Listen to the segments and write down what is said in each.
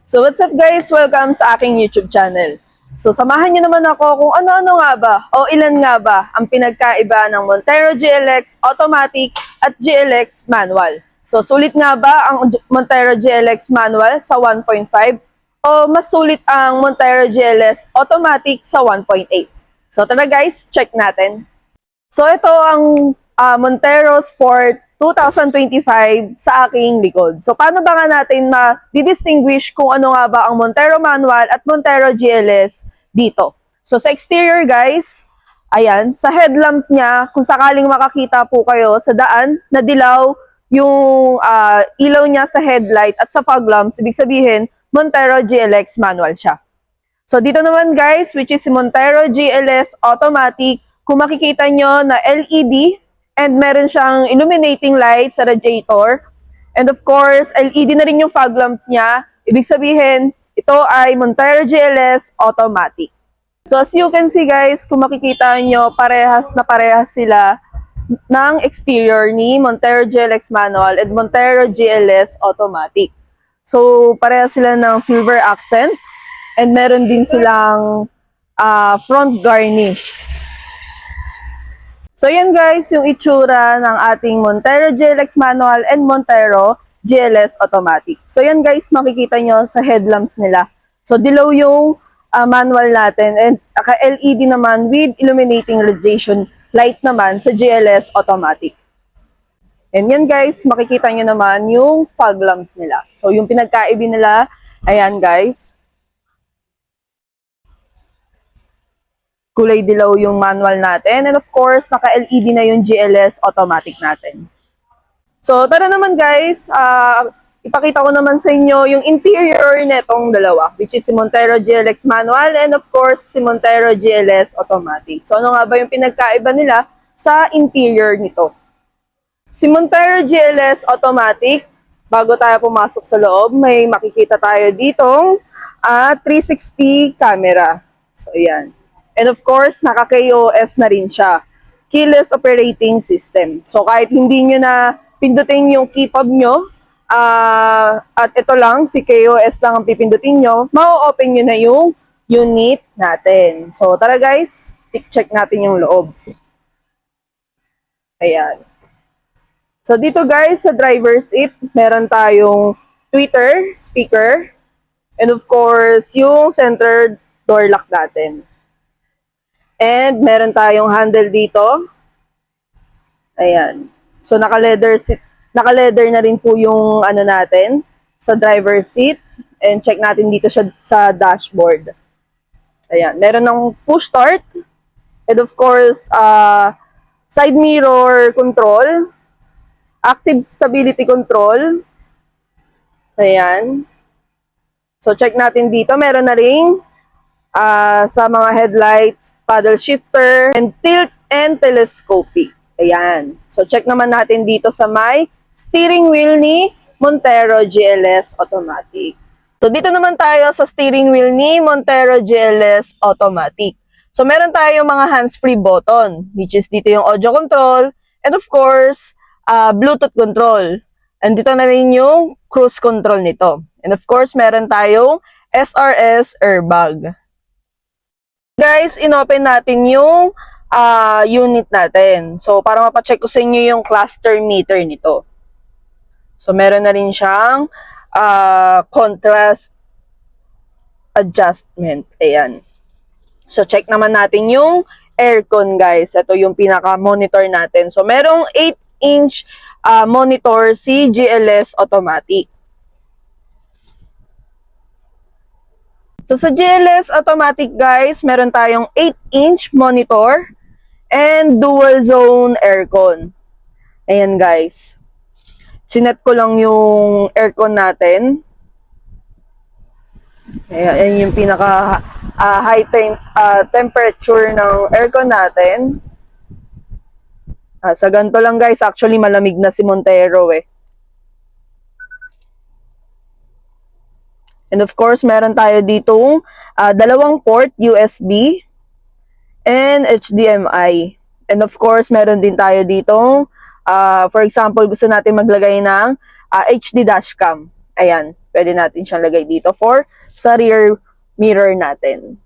So what's up guys? Welcome sa aking YouTube channel. So samahan niyo naman ako kung ano-ano nga ba o ilan nga ba ang pinagkaiba ng Montero GLX Automatic at GLX Manual. So sulit nga ba ang Montero GLX Manual sa 1.5 o mas sulit ang Montero GLS Automatic sa 1.8? So tara guys, check natin. So ito ang Montero Sport 2025 sa aking likod. So paano ba nga natin ma-distinguish kung ano nga ba ang Montero Manual at Montero GLS dito? So sa exterior guys, ayan, sa headlamp niya, kung sakaling makakita po kayo sa daan na dilaw yung ilaw niya sa headlight at sa fog lamps, ibig sabihin Montero GLX Manual siya. So dito naman guys, which is si Montero GLS Automatic, kung makikita nyo na LED and meron siyang illuminating light sa radiator. And of course, LED na rin yung fog lamp niya. Ibig sabihin, ito ay Montero GLS Automatic. So as you can see guys, kung makikita nyo, parehas na parehas sila ng exterior ni Montero GLX Manual and Montero GLS Automatic. So parehas sila ng silver accent and meron din silang front garnish. So yan guys, yung itsura ng ating Montero GLX Manual and Montero GLS Automatic. So yan guys, makikita nyo sa headlamps nila. So dilaw yung manual natin and LED naman with illuminating radiation light naman sa GLS Automatic. And yan guys, makikita nyo naman yung fog lamps nila. So yung pinagkaiba nila, ayan guys. Kulay dilaw yung manual natin. And of course, naka-LED na yung GLS automatic natin. So, tara naman guys, ipakita ko naman sa inyo yung interior netong dalawa, which is si Montero GLX Manual and of course, si Montero GLS Automatic. So, ano nga ba yung pinagkaiba nila sa interior nito? Si Montero GLS Automatic, bago tayo pumasok sa loob, may makikita tayo ditong 360 camera. So, yan. And of course, naka-KOS na rin siya. Keyless Operating System. So kahit hindi nyo na pindutin yung key fob nyo, at ito lang, si KOS lang ang pipindutin nyo, ma-open nyo na yung unit natin. So tara guys, check natin yung loob. Ayan. So dito guys, sa driver's seat, meron tayong tweeter, speaker, and of course, yung center door lock natin. And meron tayong handle dito. Ayan. So naka-leather na rin po yung ano natin sa driver's seat. And check natin dito siya sa dashboard. Ayan. Meron ng push start. And of course, side mirror control. Active stability control. Ayan. So check natin dito. Meron na ring sa mga headlights, paddle shifter, and tilt and telescopic. Ayan. So, check naman natin dito sa may steering wheel ni Montero GLS Automatic. So, dito naman tayo sa steering wheel ni Montero GLS Automatic. So, meron tayong mga hands-free button, which is dito yung audio control, and of course, Bluetooth control. And dito na rin yung cruise control nito. And of course, meron tayong SRS airbag. Guys, inopen natin yung unit natin. So, para mapacheck ko sa inyo yung cluster meter nito. So, meron na rin siyang contrast adjustment. Ayan. So, check naman natin yung aircon, guys. Ito yung pinaka-monitor natin. So, merong 8-inch monitor si GLS Automatic. So, sa GLS Automatic, guys, meron tayong 8-inch monitor and dual zone aircon. Ayan, guys. Sinet ko lang yung aircon natin. Ayan yung pinaka high temperature ng aircon natin. Sa ganito lang, guys, actually malamig na si Montero eh. And of course, meron tayo ditong dalawang port USB and HDMI. And of course, meron din tayo ditong, for example, gusto natin maglagay ng HD dashcam. Ayan. pwede natin siyang lagay dito for sa rear mirror natin.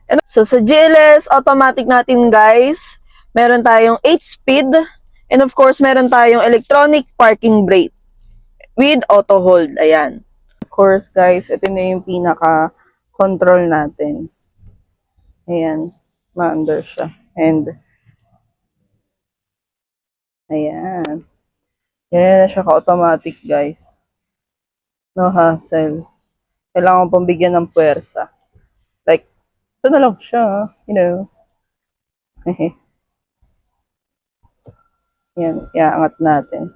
And so sa GLS automatic natin guys, meron tayong 8-speed and of course meron tayong electronic parking brake with auto hold. Ayan. Of course guys, ito na yung pinaka control natin. Ayan, ma-under siya. And ayan. Yan na siya ka-automatic guys. No hassle. Kailangan pang bigyan ng puwersa. Like, ito na lang siya, you know. Yan, iaangat natin.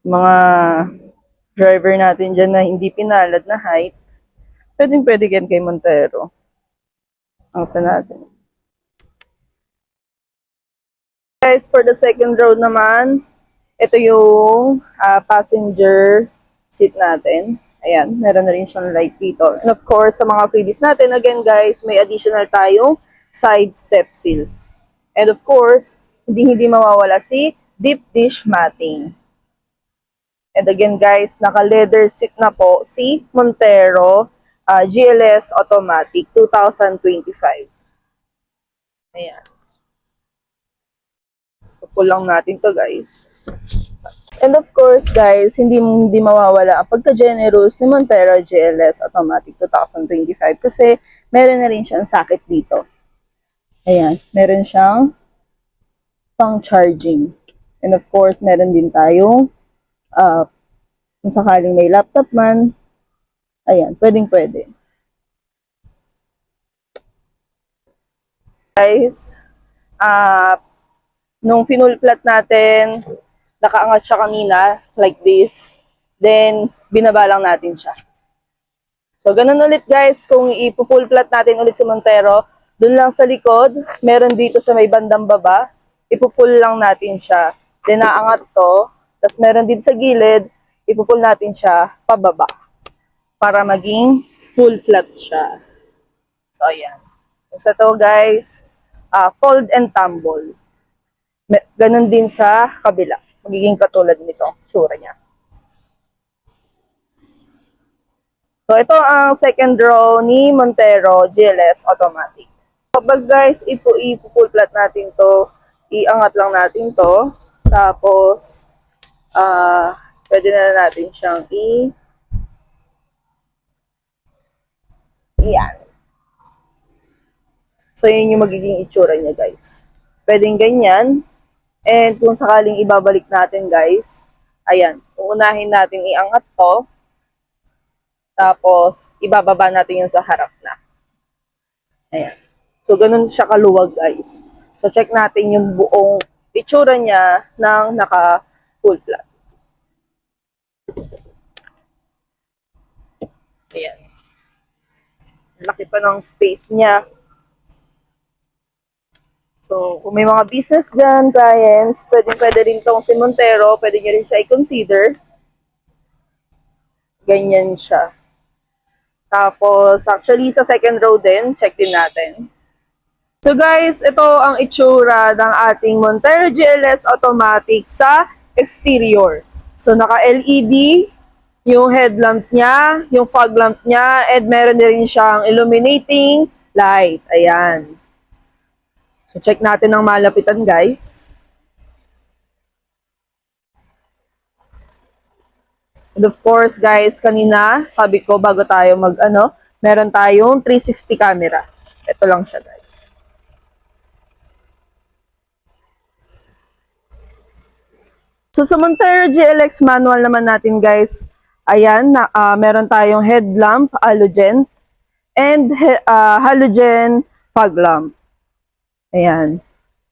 Mga driver natin dyan na hindi pinalad na height, pwede yan kay Montero. Angat natin. Guys, for the second row naman, ito yung passenger seat natin. Ayan, meron na rin siyang light dito. And of course, sa mga freebies natin, again guys, may additional tayong side step seal. And of course, hindi mawawala si deep dish matting. And again guys, naka-leather seat na po si Montero GLS Automatic 2025. Ayan. So, lang natin to guys. And of course guys, hindi mawawala ang pagka-generous ni Montero GLS Automatic 2025 kasi meron na rin siyang socket dito. Ayan, meron siyang pang charging. And of course, meron din tayong kung sakaling may laptop man, ayan, pwede. Guys, nung finull flat natin, nakaangat siya kanina, like this. Then, binaba lang natin siya. So, ganun ulit guys, kung ipupull flat natin ulit si Montero, dun lang sa likod, meron dito sa may bandang baba, ipupull lang natin siya. Then, naangat to, tapos meron din sa gilid, ipupull natin siya pababa. Para maging full flat siya. So, ayan. So, ito guys, fold and tumble. Ganun din sa kabila. Magiging katulad nito, tsura niya. So, ito ang second row ni Montero GLS Automatic. Kapag guys, ipo-full flat natin to, iangat lang natin to. Tapos, pwede na natin siyang Iyan. So, yun yung magiging itsura niya guys. Pwedeng ganyan. And kung sakaling ibabalik natin guys, ayan, uunahin natin iangat to. Tapos, ibababa natin yung sa harap na. Ayan. So, ganun siya kaluwag guys. So, check natin yung buong itsura niya ng naka-full flat. Ayan. Laki pa ng space niya. So, kung may mga business dyan, clients, pwede rin tong si Montero, pwede nyo rin siya i-consider. Ganyan siya. Tapos, actually, sa second row din, check din natin. So guys, ito ang itsura ng ating Montero GLS Automatic sa exterior. So, naka-LED, yung headlamp niya, yung fog lamp niya, and meron din siyang illuminating light. Ayan. So, check natin ang malapitan, guys. And of course, guys, kanina, sabi ko, bago tayo meron tayong 360 camera. Ito lang siya, guys. So, sa Montero GLX manual naman natin, guys, ayan, meron tayong headlamp, halogen, and halogen fog lamp. Ayan.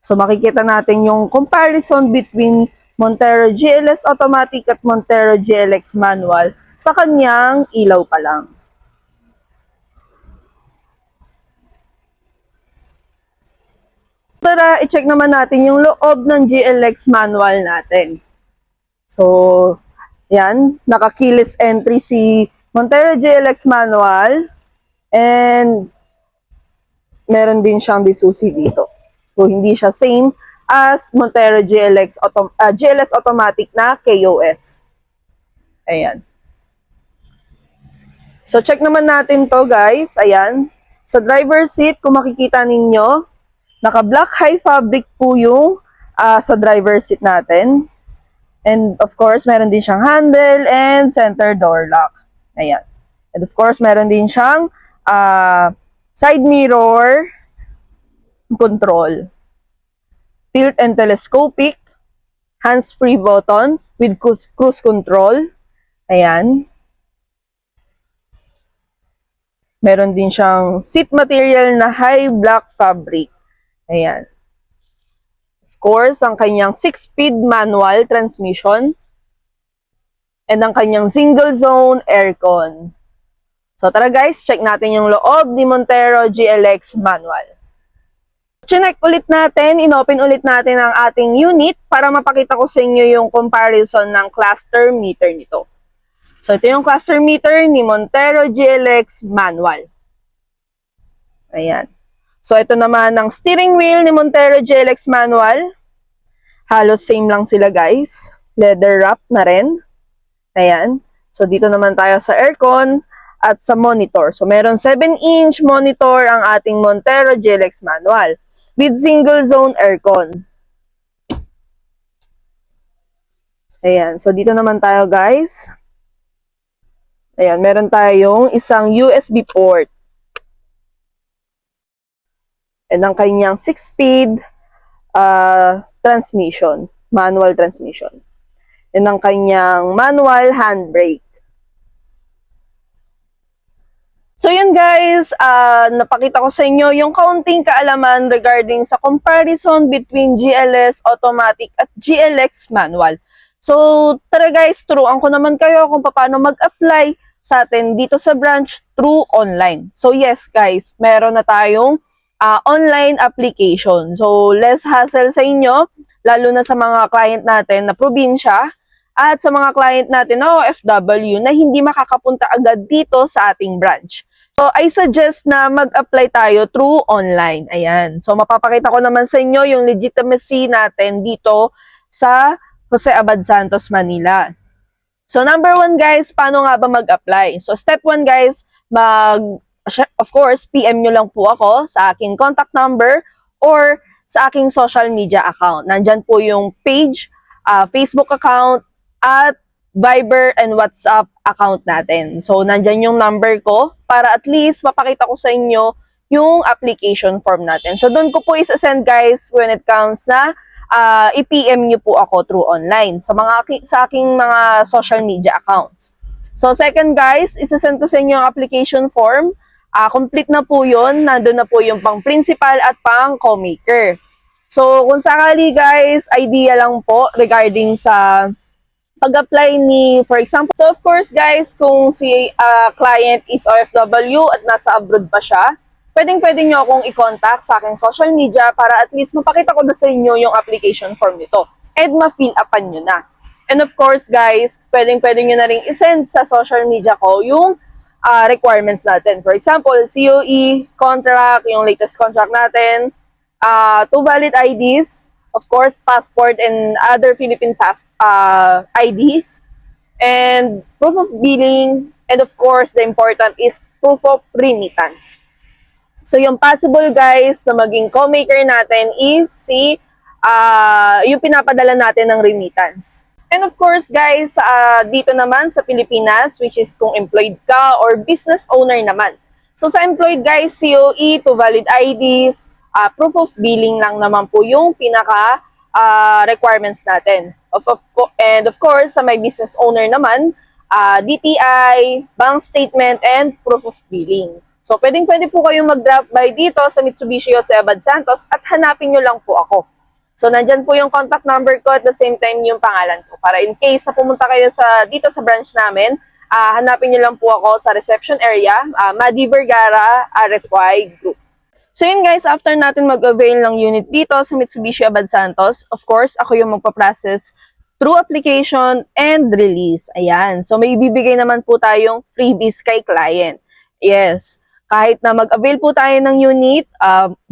So, makikita natin yung comparison between Montero GLS Automatic at Montero GLX Manual sa kanyang ilaw pa lang. Tara, i-check naman natin yung loob ng GLX Manual natin. So, yan. Naka-keyless entry si Montero GLX Manual and meron din siyang bisusi dito. So, hindi siya same as Montero GLS Automatic na KOS. Ayan. So, check naman natin to guys. Ayan. Sa driver seat, kung makikita ninyo, naka-black high fabric po yung sa driver seat natin. And of course, meron din siyang handle and center door lock. Ayan. And of course, meron din siyang side mirror control. Tilt and telescopic. Hands-free button with cruise control. Ayan. Meron din siyang seat material na high black fabric. Ayan. Of course, ang kanyang 6-speed manual transmission. And ang kanyang single zone aircon. So tara guys, check natin yung loob ni Montero GLX manual. Chinek ulit natin, inopen ulit natin ang ating unit para mapakita ko sa inyo yung comparison ng cluster meter nito. So ito yung cluster meter ni Montero GLX manual. Ayan. So ito naman ang steering wheel ni Montero GLX manual. Halos same lang sila guys. Leather wrap na rin. Ayan. So dito naman tayo sa aircon at sa monitor. So meron 7-inch monitor ang ating Montero GLX manual with single zone aircon. Ayan. So dito naman tayo guys. Ayan. Meron tayong isang USB port. And ang kanyang 6-speed transmission. Manual transmission. And ang kanyang manual handbrake. So yun guys, napakita ko sa inyo yung kaunting kaalaman regarding sa comparison between GLS automatic at GLX manual. So tara guys, turuan ko naman kayo kung paano mag-apply sa atin dito sa branch through online. So yes guys, meron na tayong online application. So less hassle sa inyo, lalo na sa mga client natin na probinsya at sa mga client natin na OFW na hindi makakapunta agad dito sa ating branch. So, I suggest na mag-apply tayo through online. Ayan. So, mapapakita ko naman sa inyo yung legitimacy natin dito sa Jose Abad Santos, Manila. So, number 1 guys, paano nga ba mag-apply? So, step 1 guys, of course, PM nyo lang po ako sa aking contact number or sa aking social media account. Nandyan po yung page, Facebook account, at Viber and WhatsApp account natin. So, nandyan yung number ko para at least mapakita ko sa inyo yung application form natin. So, doon ko po isa-send guys when it comes na i-PM nyo po ako through online sa aking mga social media accounts. So, second guys, isa-send ko sa inyo yung application form. Complete na po yun. Nandun na po yung pang principal at pang co-maker. So, kung sakali guys, idea lang po regarding sa pag-apply ni, for example, so of course guys, kung si client is OFW at nasa abroad pa siya, pwedeng-pwede nyo akong i-contact sa aking social media para at least mapakita ko na sa inyo yung application form nito and ma-fill upan nyo na. And of course guys, pwedeng-pwede nyo na rin isend sa social media ko yung requirements natin. For example, COE, contract, yung latest contract natin, 2 valid IDs, of course, passport and other Philippine IDs, and proof of billing, and of course, the important is proof of remittance. So, yung possible guys na maging co-maker natin is yung pinapadala natin ng remittance. And of course guys, dito naman sa Pilipinas, which is kung employed ka or business owner naman. So sa employed guys, COE, 2 valid IDs, proof of billing lang naman po yung pinaka requirements natin. And of course, sa may business owner naman, DTI, bank statement, and proof of billing. So, pwedeng-pwede po kayong mag-drop by dito sa Mitsubishi Jose Abad Santos at hanapin nyo lang po ako. So, nandyan po yung contact number ko at the same time yung pangalan ko. Para in case na pumunta kayo dito sa branch namin, hanapin nyo lang po ako sa reception area, Madi Vergara, RFY Group. So yun guys, after natin mag-avail ng unit dito sa Mitsubishi Abad Santos, of course, ako yung magpa-process through application and release. Ayan. So may ibibigay naman po tayong freebies kay client. Yes. Kahit na mag-avail po tayo ng unit,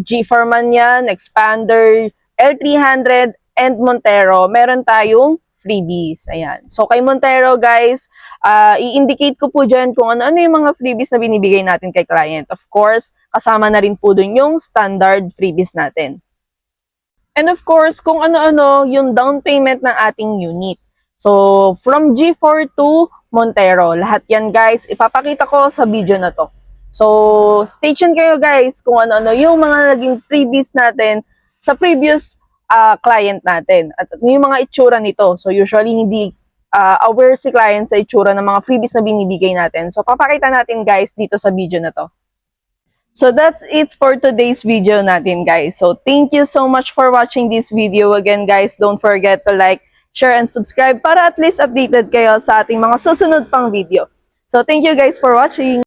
G4 man yan, Expander, L300, and Montero, meron tayong freebies. Ayan. So, kay Montero, guys, i-indicate ko po dyan kung ano-ano yung mga freebies na binibigay natin kay client. Of course, kasama na rin po dun yung standard freebies natin. And of course, kung ano-ano yung down payment ng ating unit. So, from G4 to Montero, lahat yan, guys, ipapakita ko sa video na to. So, stay tuned kayo, guys, kung ano-ano yung mga naging freebies natin sa previous client natin. At yung mga itsura nito. So, usually, hindi aware si client sa itsura ng mga freebies na binibigay natin. So, papakita natin, guys, dito sa video na to. So, that's it for today's video natin, guys. So, thank you so much for watching this video. Again, guys, don't forget to like, share, and subscribe para at least updated kayo sa ating mga susunod pang video. So, thank you guys for watching.